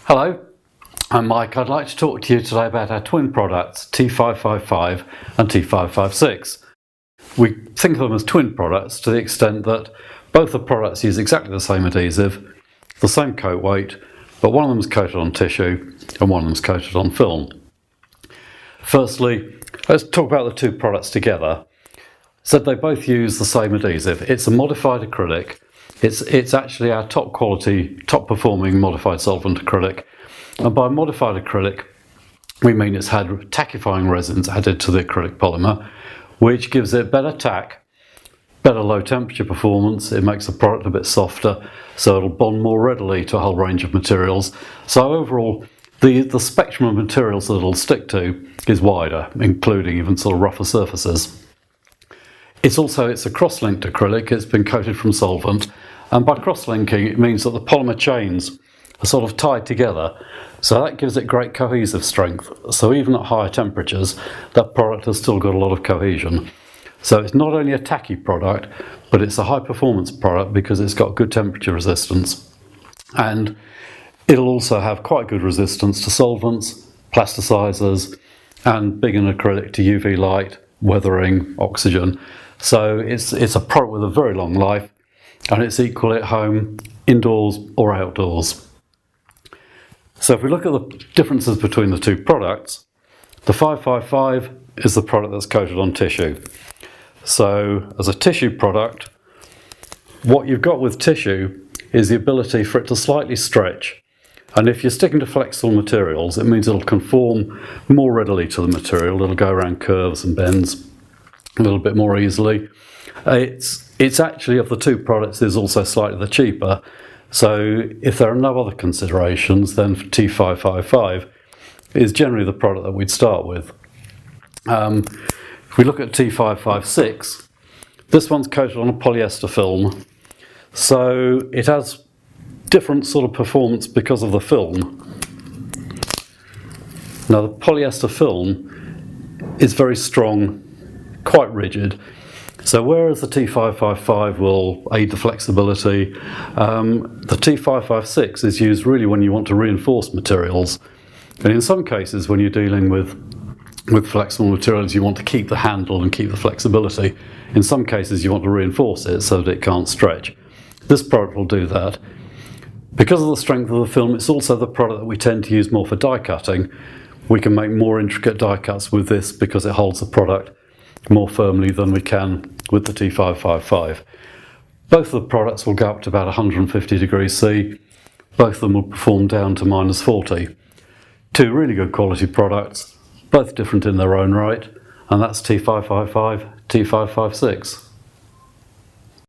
Hello, I'm Mike. I'd like to talk to you today about our twin products, T555 and T556. We think of them as twin products to the extent that both the products use exactly the same adhesive, the same coat weight, but one of them is coated on tissue and one of them is coated on film. Firstly, let's talk about the two products together. So they both use the same adhesive. It's a modified acrylic. It's actually our top quality, top performing modified solvent acrylic. And by modified acrylic, we mean it's had tackifying resins added to the acrylic polymer, which gives it better tack, better low temperature performance. It makes the product a bit softer, so it'll bond more readily to a whole range of materials. So overall, the spectrum of materials that it'll stick to is wider, including even sort of rougher surfaces. It's a cross-linked acrylic. It's been coated from solvent, and by cross-linking it means that the polymer chains are sort of tied together, so that gives it great cohesive strength. So even at higher temperatures, that product has still got a lot of cohesion. So it's not only a tacky product, but it's a high performance product because it's got good temperature resistance, and it'll also have quite good resistance to solvents, plasticizers, and big in acrylic to UV light, weathering, oxygen. So it's a product with a very long life, and it's equal at home, indoors or outdoors. So if we look at the differences between the two products, the 555 is the product that's coated on tissue. So as a tissue product, what you've got with tissue is the ability for it to slightly stretch. And if you're sticking to flexible materials, it means it'll conform more readily to the material. It'll go around curves and bends a little bit more easily. It's actually, of the two products, is also slightly the cheaper. So if there are no other considerations, then T555 is generally the product that we'd start with. If we look at T556, this one's coated on a polyester film. So it has different sort of performance because of the film. Now the polyester film is very strong, quite rigid. So whereas the T555 will aid the flexibility, the T556 is used really when you want to reinforce materials. And in some cases, when you're dealing with flexible materials, you want to keep the handle and keep the flexibility. In some cases, you want to reinforce it so that it can't stretch. This product will do that. Because of the strength of the film, it's also the product that we tend to use more for die cutting. We can make more intricate die cuts with this because it holds the product more firmly than we can with the T555. Both of the products will go up to about 150 degrees C. Both of them will perform down to -40. Two really good quality products, both different in their own right, and that's T555, T556.